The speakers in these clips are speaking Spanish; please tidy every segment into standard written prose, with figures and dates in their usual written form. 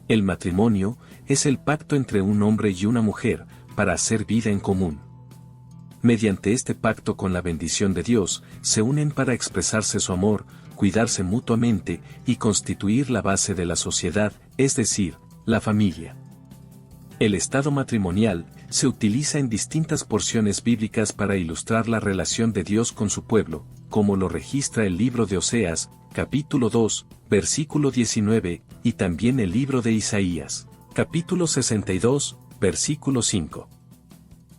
El matrimonio es el pacto entre un hombre y una mujer para hacer vida en común. Mediante este pacto con la bendición de Dios, se unen para expresarse su amor, cuidarse mutuamente y constituir la base de la sociedad, es decir, la familia. El estado matrimonial se utiliza en distintas porciones bíblicas para ilustrar la relación de Dios con su pueblo, como lo registra el libro de Oseas, capítulo 2, versículo 19, y también el libro de Isaías, capítulo 62, versículo 5.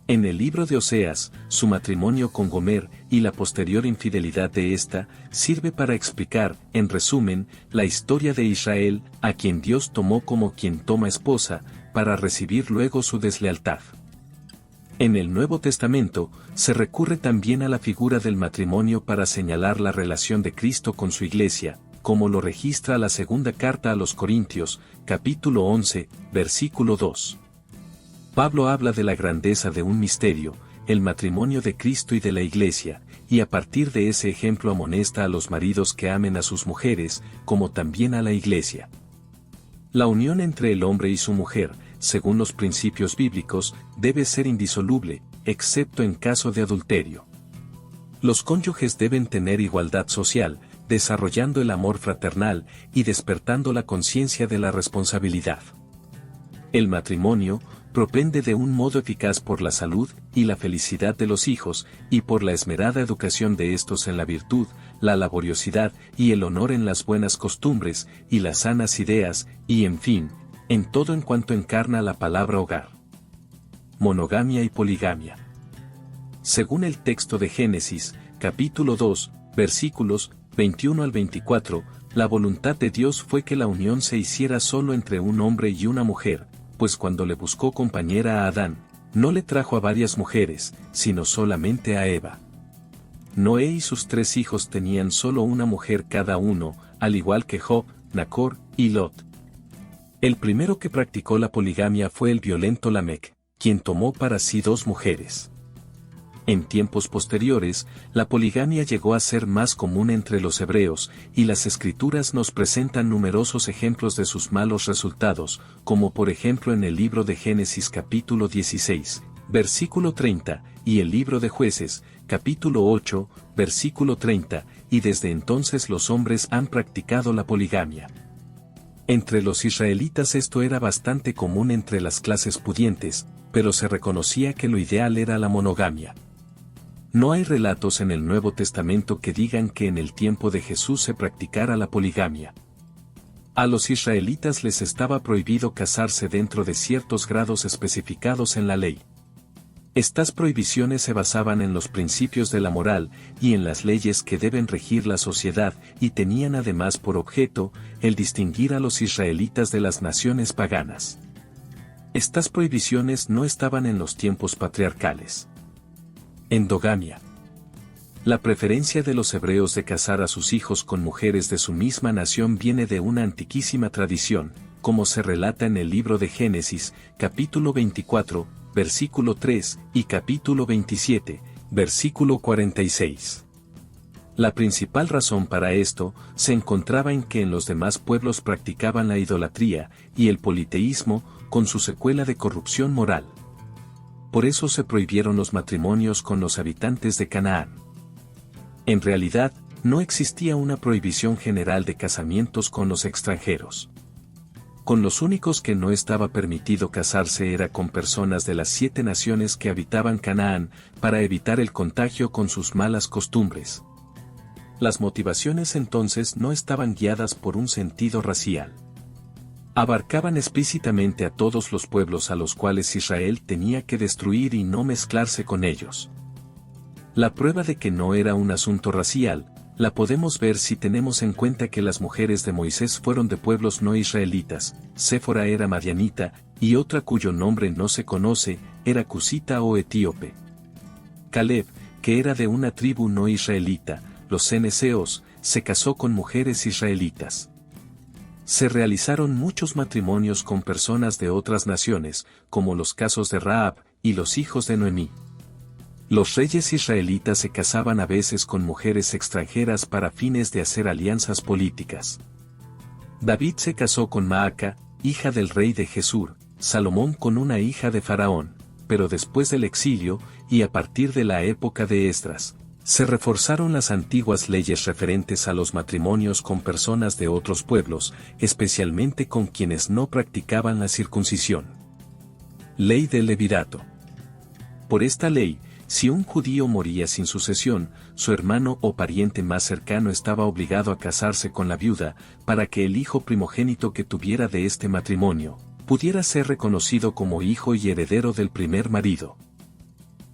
En el libro de Oseas, su matrimonio con Gomer y la posterior infidelidad de ésta, sirve para explicar, en resumen, la historia de Israel, a quien Dios tomó como quien toma esposa, para recibir luego su deslealtad. En el Nuevo Testamento, se recurre también a la figura del matrimonio para señalar la relación de Cristo con su Iglesia, como lo registra la segunda carta a los Corintios, capítulo 11, versículo 2. Pablo habla de la grandeza de un misterio, el matrimonio de Cristo y de la Iglesia, y a partir de ese ejemplo amonesta a los maridos que amen a sus mujeres, como también a la Iglesia. La unión entre el hombre y su mujer, según los principios bíblicos, debe ser indisoluble, excepto en caso de adulterio. Los cónyuges deben tener igualdad social, desarrollando el amor fraternal y despertando la conciencia de la responsabilidad. El matrimonio propende de un modo eficaz por la salud y la felicidad de los hijos, y por la esmerada educación de estos en la virtud, la laboriosidad y el honor en las buenas costumbres y las sanas ideas, y en fin, en todo en cuanto encarna la palabra hogar. Monogamia y poligamia. Según el texto de Génesis, capítulo 2, versículos 21 al 24, la voluntad de Dios fue que la unión se hiciera solo entre un hombre y una mujer, pues cuando le buscó compañera a Adán, no le trajo a varias mujeres, sino solamente a Eva. Noé y sus 3 hijos tenían solo una mujer cada uno, al igual que Job, Nacor y Lot. El primero que practicó la poligamia fue el violento Lamec, quien tomó para sí 2 mujeres. En tiempos posteriores, la poligamia llegó a ser más común entre los hebreos, y las escrituras nos presentan numerosos ejemplos de sus malos resultados, como por ejemplo en el libro de Génesis capítulo 16, versículo 30, y el libro de Jueces, capítulo 8, versículo 30, y desde entonces los hombres han practicado la poligamia. Entre los israelitas esto era bastante común entre las clases pudientes, pero se reconocía que lo ideal era la monogamia. No hay relatos en el Nuevo Testamento que digan que en el tiempo de Jesús se practicara la poligamia. A los israelitas les estaba prohibido casarse dentro de ciertos grados especificados en la ley. Estas prohibiciones se basaban en los principios de la moral y en las leyes que deben regir la sociedad, y tenían además por objeto el distinguir a los israelitas de las naciones paganas. Estas prohibiciones no estaban en los tiempos patriarcales. Endogamia. La preferencia de los hebreos de casar a sus hijos con mujeres de su misma nación viene de una antiquísima tradición, como se relata en el libro de Génesis, capítulo 24, versículo 3, y capítulo 27, versículo 46. La principal razón para esto se encontraba en que en los demás pueblos practicaban la idolatría y el politeísmo, con su secuela de corrupción moral. Por eso se prohibieron los matrimonios con los habitantes de Canaán. En realidad, no existía una prohibición general de casamientos con los extranjeros. Con los únicos que no estaba permitido casarse era con personas de las 7 naciones que habitaban Canaán, para evitar el contagio con sus malas costumbres. Las motivaciones entonces no estaban guiadas por un sentido racial. Abarcaban explícitamente a todos los pueblos a los cuales Israel tenía que destruir y no mezclarse con ellos. La prueba de que no era un asunto racial, la podemos ver si tenemos en cuenta que las mujeres de Moisés fueron de pueblos no israelitas. Séfora era madianita, y otra cuyo nombre no se conoce, era cusita o etíope. Caleb, que era de una tribu no israelita, los ceneseos, se casó con mujeres israelitas. Se realizaron muchos matrimonios con personas de otras naciones, como los casos de Rahab y los hijos de Noemí. Los reyes israelitas se casaban a veces con mujeres extranjeras para fines de hacer alianzas políticas. David se casó con Maaca, hija del rey de Gesur, Salomón con una hija de Faraón, pero después del exilio, y a partir de la época de Esdras, se reforzaron las antiguas leyes referentes a los matrimonios con personas de otros pueblos, especialmente con quienes no practicaban la circuncisión. Ley del Levirato. Por esta ley, si un judío moría sin sucesión, su hermano o pariente más cercano estaba obligado a casarse con la viuda, para que el hijo primogénito que tuviera de este matrimonio, pudiera ser reconocido como hijo y heredero del primer marido.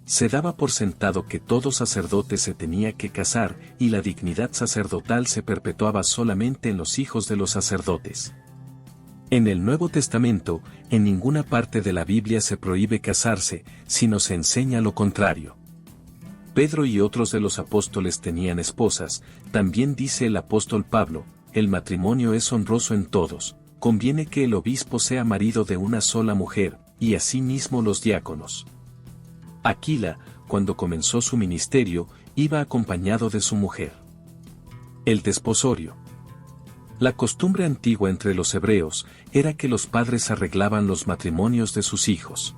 Se daba por sentado que todo sacerdote se tenía que casar y la dignidad sacerdotal se perpetuaba solamente en los hijos de los sacerdotes. En el Nuevo Testamento, en ninguna parte de la Biblia se prohíbe casarse, sino se enseña lo contrario. Pedro y otros de los apóstoles tenían esposas, también dice el apóstol Pablo, el matrimonio es honroso en todos, conviene que el obispo sea marido de una sola mujer, y asimismo los diáconos. Aquila, cuando comenzó su ministerio, iba acompañado de su mujer. El desposorio. La costumbre antigua entre los hebreos era que los padres arreglaban los matrimonios de sus hijos.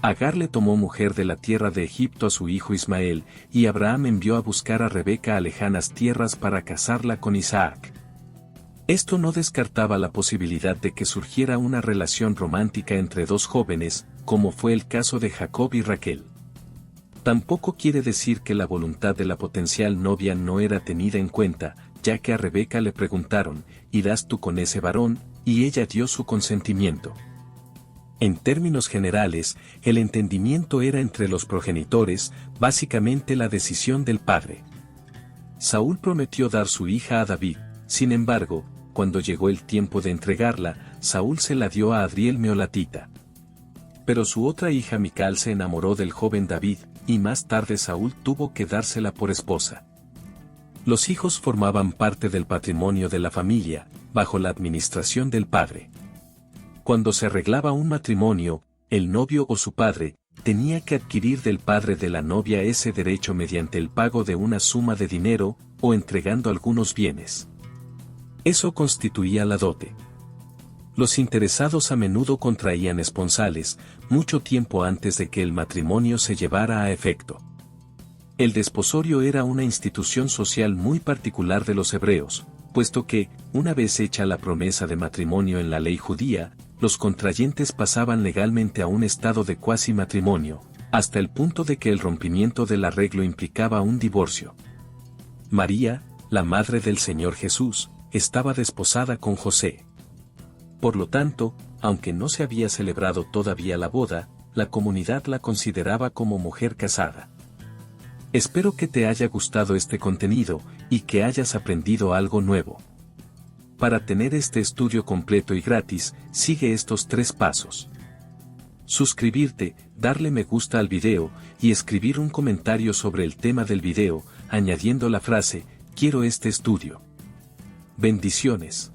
Agar le tomó mujer de la tierra de Egipto a su hijo Ismael, y Abraham envió a buscar a Rebeca a lejanas tierras para casarla con Isaac. Esto no descartaba la posibilidad de que surgiera una relación romántica entre dos jóvenes, como fue el caso de Jacob y Raquel. Tampoco quiere decir que la voluntad de la potencial novia no era tenida en cuenta, ya que a Rebeca le preguntaron, ¿irás tú con ese varón?, y ella dio su consentimiento. En términos generales, el entendimiento era entre los progenitores, básicamente la decisión del padre. Saúl prometió dar su hija a David, sin embargo, cuando llegó el tiempo de entregarla, Saúl se la dio a Adriel Meolatita. Pero su otra hija Mical se enamoró del joven David, y más tarde Saúl tuvo que dársela por esposa. Los hijos formaban parte del patrimonio de la familia, bajo la administración del padre. Cuando se arreglaba un matrimonio, el novio o su padre, tenía que adquirir del padre de la novia ese derecho mediante el pago de una suma de dinero, o entregando algunos bienes. Eso constituía la dote. Los interesados a menudo contraían esponsales, mucho tiempo antes de que el matrimonio se llevara a efecto. El desposorio era una institución social muy particular de los hebreos, puesto que, una vez hecha la promesa de matrimonio en la ley judía, los contrayentes pasaban legalmente a un estado de cuasi matrimonio, hasta el punto de que el rompimiento del arreglo implicaba un divorcio. María, la madre del Señor Jesús, estaba desposada con José. Por lo tanto, aunque no se había celebrado todavía la boda, la comunidad la consideraba como mujer casada. Espero que te haya gustado este contenido, y que hayas aprendido algo nuevo. Para tener este estudio completo y gratis, sigue estos 3 pasos. Suscribirte, darle me gusta al video, y escribir un comentario sobre el tema del video, añadiendo la frase, quiero este estudio. Bendiciones.